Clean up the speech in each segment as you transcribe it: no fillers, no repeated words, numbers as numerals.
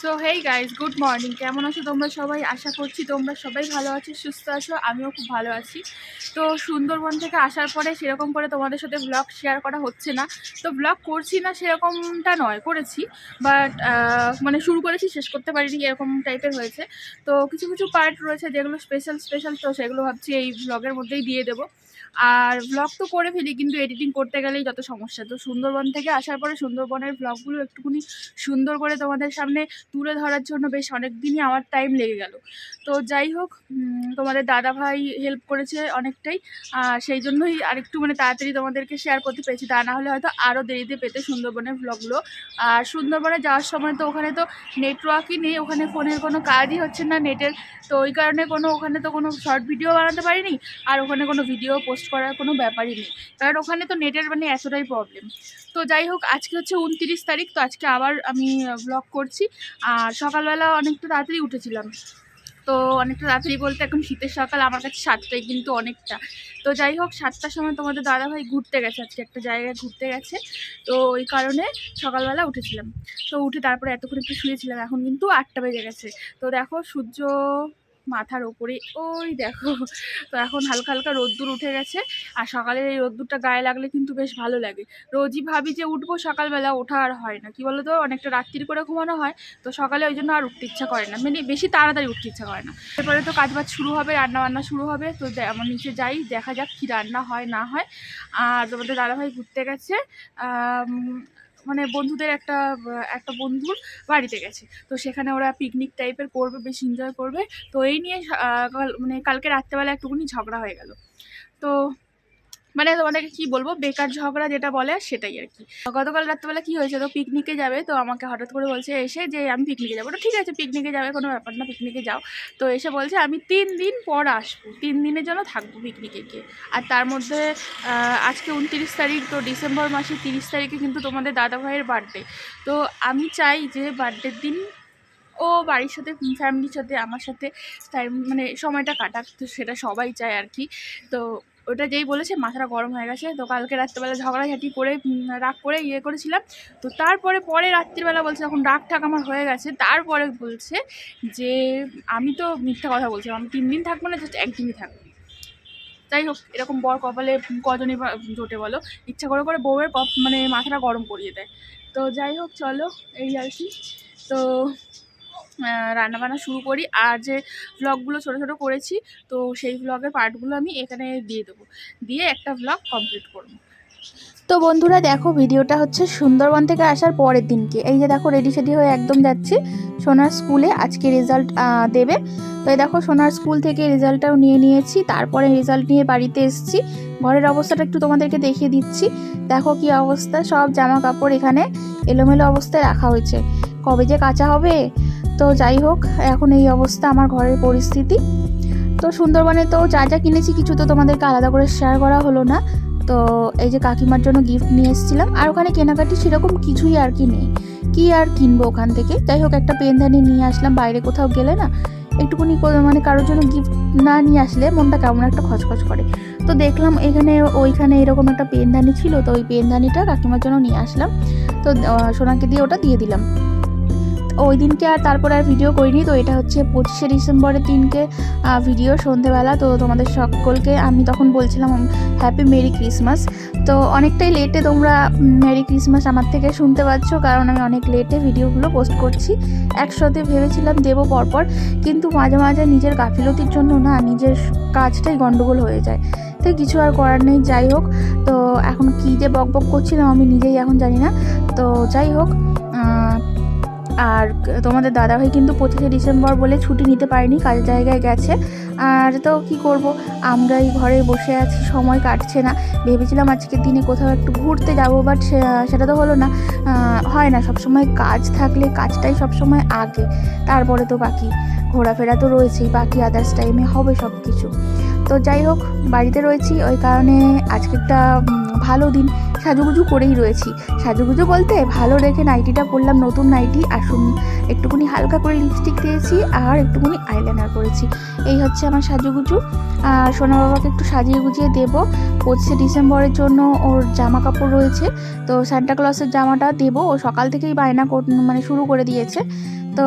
So hey guys, good morning. কেমন আছো তোমরা সবাই? আশা করছি তোমরা সবাই ভালো আছো, সুস্থ আছো। আমিও খুব ভালো আছি। তো সুন্দরবন থেকে আসার পরে সেরকম করে তোমাদের সাথে ব্লগ শেয়ার করা হচ্ছে না। তো ব্লগ করছি না সেরকমটা নয়, করেছি, বাট মানে শুরু করেছি, শেষ করতে পারিনি, এরকম টাইপের হয়েছে। তো কিছু কিছু পার্ট রয়েছে যেগুলো স্পেশাল স্পেশাল, তো সেগুলো ভাবছি এই ব্লগের মধ্যেই দিয়ে দেবো। আর ব্লগ তো করে ফেলি, কিন্তু এডিটিং করতে গেলেই যত সমস্যা। তো সুন্দরবন থেকে আসার পরে সুন্দরবনের ব্লগগুলো একটুখানি সুন্দর করে তোমাদের সামনে তুলে ধরার জন্য বেশ অনেক দিনই আমার টাইম লেগে গেল। তো যাই হোক, তোমাদের দাদাভাই হেল্প করেছে অনেকটাই, সেই জন্যই আরেকটু মানে তাড়াতাড়ি তোমাদেরকে শেয়ার করতে পেরেছি। তা না হলে হয়তো আরও দেরিতে পেতে সুন্দরবনের ব্লগগুলো। আর সুন্দরবনে যাওয়ার সময় তো ওখানে তো নেটওয়ার্কই নেই, ওখানে ফোনের কোনো কাজই হচ্ছে না নেটের। তো ওই কারণে ওখানে তো কোনো শর্ট ভিডিও বানাতে পারিনি, আর ওখানে কোনো ভিডিও পোস্ট করার কোনো ব্যাপারই নেই, কারণ ওখানে তো নেটের মানে এতটাই প্রবলেম। তো যাই হোক, আজকে হচ্ছে 29 তারিখ। তো আজকে আবার আমি ব্লগ করছি। আর সকালবেলা অনেকটা তাড়াতাড়ি উঠেছিলাম। তো অনেকটা তাড়াতাড়ি বলতে এখন শীতের সকাল, আমার কাছে 7টায় কিন্তু অনেকটা। তো যাই হোক, 7টার সময় তোমাদের দাদাভাই ঘুরতে গেছে, আজকে একটা জায়গায় ঘুরতে গেছে। তো ওই কারণে সকালবেলা উঠেছিলাম। তো উঠে তারপরে এতক্ষণ একটু শুয়েছিলাম, এখন কিন্তু 8টা বেজে গেছে। তো দেখো সূর্য মাথার ওপরে, ওই দেখো। তো এখন হালকা হালকা রোদ্দুর উঠে গেছে। আর সকালের এই রোদ্দুরটা গায়ে লাগলে কিন্তু বেশ ভালো লাগে। রোজই ভাবি যে উঠবো, সকালবেলা ওঠা আর হয় না। কি বলো তো, অনেকটা রাত্রি করে ঘুমানো হয়, তো সকালে ওই জন্য আর উঠতে ইচ্ছা করে না, মানে বেশি তাড়াতাড়ি উঠতে ইচ্ছা করে না। এরপরে তো কাজবাজ শুরু হবে, রান্নাবান্না শুরু হবে। তো আমার নিচে যাই, দেখা যাক কী রান্না হয় না হয়। আর তোমাদের দাদাভাই ঘুরতে গেছে, মানে বন্ধুদের একটা একটা বন্ধুর বাড়িতে গেছে। তো সেখানে ওরা পিকনিক টাইপের করবে, বেশ এনজয় করবে। তো এই নিয়ে মানে কালকে রাত্রেবেলা একটুখানি ঝগড়া হয়ে গেল। তো মানে তোমাদেরকে কি বলবো, বেকার ঝগড়া যেটা বলে সেটাই আর কি। গতকাল রাত্রেবেলা কি হয়েছে, তো পিকনিকে যাবে, তো আমাকে হঠাৎ করে বলছে এসে যে আমি পিকনিকে যাবো। তো ঠিক আছে, পিকনিকে যাবে, কোনো ব্যাপার না, পিকনিকে যাও। তো এসে বলছে আমি 3 দিন পর আসবো, 3 দিনের জন্য থাকবো পিকনিকে গিয়ে। আর তার মধ্যে আজকে 29 তারিখ, তো ডিসেম্বর মাসের 30 তারিখে কিন্তু তোমাদের দাদাভাইয়ের বার্থডে। তো আমি চাই যে বার্থডের দিন ও বাড়ির সাথে, ফ্যামিলির সাথে, আমার সাথে টাইম মানে সময়টা কাটাক। তো সেটা সবাই চায় আর কি। তো ওটা যেই বলেছে মাথাটা গরম হয়ে গেছে। তো কালকে রাত্রেবেলা ঝগড়াঝাটি করে রাগ করে ইয়ে করেছিলাম। তো তারপরে রাত্রিবেলা বলছে, যখন রাগ ঠাক আমার হয়ে গেছে, তারপরে বলছে যে আমি তো মিথ্যা কথা বলছিলাম, আমি 3 দিন থাকবো না, জাস্ট একদিনই থাকবো। যাই হোক, এরকম বর কপালে কজনই জোটে বলো, ইচ্ছা করে করে বউয়ের মানে মাথাটা গরম করিয়ে দেয়। তো যাই হোক, চলো এই আর কি। তো রান্নাবান্না শুরু করি। আর যে ভ্লগগুলো ছোটো ছোটো করেছি, তো সেই ভ্লগের পার্টগুলো আমি এখানে দিয়ে দেবো, দিয়ে একটা ভ্লগ কমপ্লিট করবো। তো বন্ধুরা দেখো, ভিডিওটা হচ্ছে সুন্দরবন থেকে আসার পরের দিনকে। এই যে দেখো, রেডি সেডি হয়ে একদম যাচ্ছি সোনার স্কুলে, আজকে রেজাল্ট দেবে। তো এই দেখো, সোনার স্কুল থেকে রেজাল্টটাও নিয়ে নিয়েছি, তারপরে রেজাল্ট নিয়ে বাড়িতে এসেছি। ঘরের অবস্থাটা একটু তোমাদেরকে দেখিয়ে দিচ্ছি। দেখো কি অবস্থা, সব জামা কাপড় এখানে এলোমেলো অবস্থায় রাখা হয়েছে, কবে যে কাচা হবে। তো যাই হোক, এখন এই অবস্থা আমার ঘরের পরিস্থিতি। তো সুন্দরবনে তো যা যা কিনেছি, কিছু তো তোমাদেরকে আলাদা করে শেয়ার করা হলো না। তো এই যে কাকিমার জন্য গিফট নিয়ে এসেছিলাম, আর ওখানে কেনাকাটি সেরকম কিছুই আর কি নেই, কি আর কিনবো ওখান থেকে। যাই হোক, একটা পেনদানি নিয়ে আসলাম, বাইরে কোথাও গেলে না একটুকুনি মানে কারোর জন্য গিফট না নিয়ে আসলে মনটা কেমন একটা খচখচ করে। তো দেখলাম এখানে ওইখানে এরকম একটা পেনদানি ছিল, তো ওই পেনদানিটা কাকিমার জন্য নিয়ে আসলাম। তো সোনাকে দিয়ে ওটা দিয়ে দিলাম। ওই দিনকে আর তারপরে আর ভিডিও করিনি। তো এটা হচ্ছে 25শে ডিসেম্বরের দিনকে ভিডিও, সন্ধেবেলা। তো তোমাদের সকলকে আমি তখন বলছিলাম হ্যাপি মেরি ক্রিসমাস। তো অনেকটাই লেটে তোমরা মেরি ক্রিসমাস আমার থেকে শুনতে পাচ্ছ, কারণ আমি অনেক লেটে ভিডিওগুলো পোস্ট করছি। একসাথে ভেবেছিলাম দেবো পরপর, কিন্তু মাঝে মাঝে নিজের গাফিলতির জন্য না নিজের কাজটাই গন্ডগোল হয়ে যায়। তো কিছু আর করার নেই। যাই হোক, তো এখন কী যে বকবক করছিলাম আমি নিজেই এখন জানি না। তো যাই হোক, আর তোমাদের দাদাভাই কিন্তু 25শে ডিসেম্বর বলে ছুটি নিতে পারেনি, কাজের জায়গায় গেছে। আর তো কি করব, আমরা এই ঘরে বসে আছি, সময় কাটছে না। ভেবেছিলাম আজকের দিনে কোথাও একটু ঘুরতে যাবো, বাট সেটা তো হলো না। হয় না, সবসময় কাজ থাকলে কাজটাই সবসময় আগে, তারপরে তো বাকি ঘোরাফেরা তো রয়েছেই, বাকি আদার্স টাইমে হবে সব কিছু। তো যাই হোক, বাড়িতে রয়েছি, ওই কারণে আজকে একটা ভালো দিন, সাজুগুজু করেই রয়েছি। সাজুগুজু বলতে ভালো রেখে নাইটিটা পরলাম, নতুন নাইটি, আর একটুকুনি হালকা করে লিপস্টিক দিয়েছি, আর একটুকুনি আইলাইনার করেছি। এই হচ্ছে আমার সাজুগুজু। আর সোনা বাবাকে একটু সাজিয়ে গুজিয়ে দেবো। 25শে ডিসেম্বরের জন্য ওর জামা কাপড় রয়েছে, তো সান্টা ক্লসের জামাটা দেবো। ও সকাল থেকেই বায়না মানে শুরু করে দিয়েছে। তো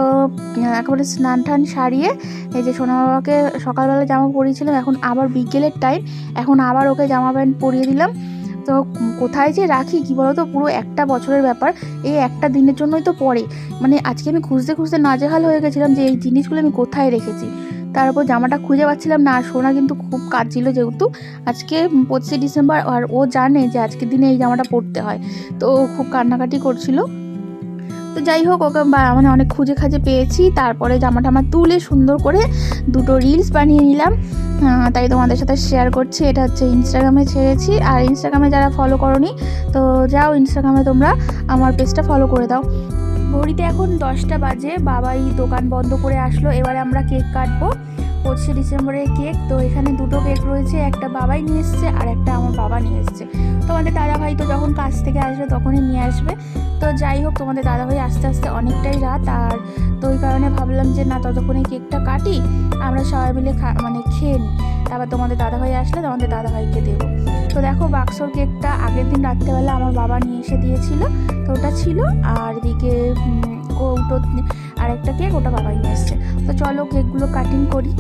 একেবারে স্নান টান সারিয়ে এই যে সোনা বাবাকে সকালবেলা জামা পরিয়েছিলাম, এখন আবার বিকেলের টাইম, এখন আবার ওকে জামা প্যান্ট পরিয়ে দিলাম। তো কোথায় যে রাখি কি বলতো, পুরো একটা বছরের ব্যাপার, এই একটা দিনের জন্যই তো পরে। মানে আজকে আমি খুঁজতে খুঁজতে নাজেহাল হয়ে গেছিলাম যে এই জিনিসগুলো আমি কোথায় রেখেছি। তারপর জামাটা খুঁজে পাচ্ছিলাম না, আর সোনা কিন্তু খুব কাঁদছিল যেহেতু আজকে 25শে ডিসেম্বর, আর ও জানে যে আজকের দিনে এই জামাটা পরতে হয়, তো ও খুব কান্নাকাটি করছিল। তো যাই হোক, ওকে মানে অনেক খুঁজে খাজে পেয়েছি, তারপরে জামাটা আমার তুলে সুন্দর করে দুটো রিলস বানিয়ে নিলাম, তাই তোমাদের সাথে শেয়ার করছি। এটা হচ্ছে ইনস্টাগ্রামে ছেড়েছি, আর ইনস্টাগ্রামে যারা ফলো করোনি তো যাও ইনস্টাগ্রামে তোমরা আমার পেজটা ফলো করে দাও। ঘড়িতে এখন 10টা বাজে, বাবাই দোকান বন্ধ করে আসলো, এবারে আমরা কেক কাটবো, 25শে ডিসেম্বরের কেক। তো এখানে দুটো কেক রয়েছে, একটা বাবাই নিয়ে এসছে আর একটা আমার বাবা নিয়ে এসছে। তোমাদের দাদাভাই তো যখন কাজ থেকে আসবে তখনই নিয়ে আসবে। তো যাই হোক, তোমাদের দাদাভাই আস্তে আস্তে অনেকটাই রাত, আর তো ওই কারণে ভাবলাম যে না, ততক্ষণে কেকটা কাটি, আমরা সবাই মিলে মানে খেয়ে নিই, তারপর তোমাদের দাদাভাই আসলে তোমাদের দাদাভাইকে দেবো। তো দেখো, বাক্সর কেকটা আগের দিন রাত্রেবেলা আমার বাবা নিয়ে এসে দিয়েছিল, তো ওটা ছিল, আর এদিকে ওটো আর একটা কেক ওটা বাবাই নিয়ে এসছে। তো চলো কেকগুলো কাটিং করি।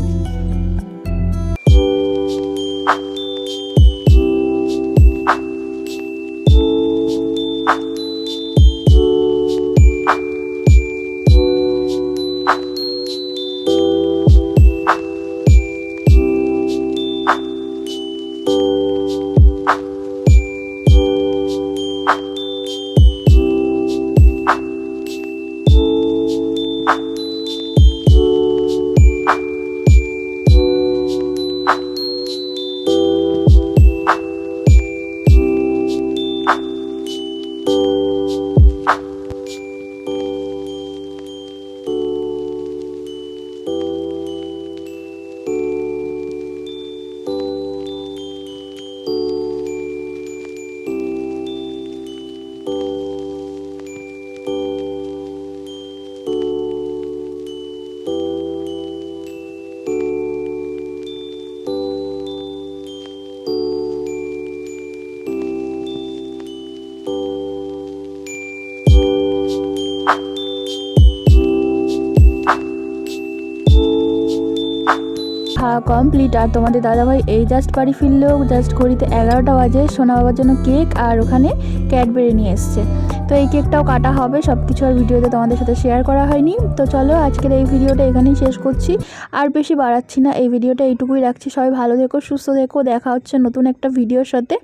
খাওয়া কমপ্লিট, আর তোমাদের দাদাভাই এই জাস্ট বাড়ি ফিরলেও জাস্ট ঘড়িতে 11টা বাজে। সোনা বাবার জন্য কেক আর ওখানে ক্যাডবেরি নিয়ে এসছে, তো এই কেকটাও কাটা হবে। সব কিছু আর ভিডিওতে তোমাদের সাথে শেয়ার করা হয়নি। তো চলো আজকের এই ভিডিওটা এখানেই শেষ করছি, আর বেশি বাড়াচ্ছি না, এই ভিডিওটা এইটুকুই রাখছি। সবাই ভালো থেকো, সুস্থ থেকো, দেখা হচ্ছে নতুন একটা ভিডিওর সাথে।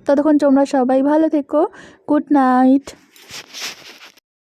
ততক্ষণ তোমরা সবাই ভালো থেকো, গুড নাইট।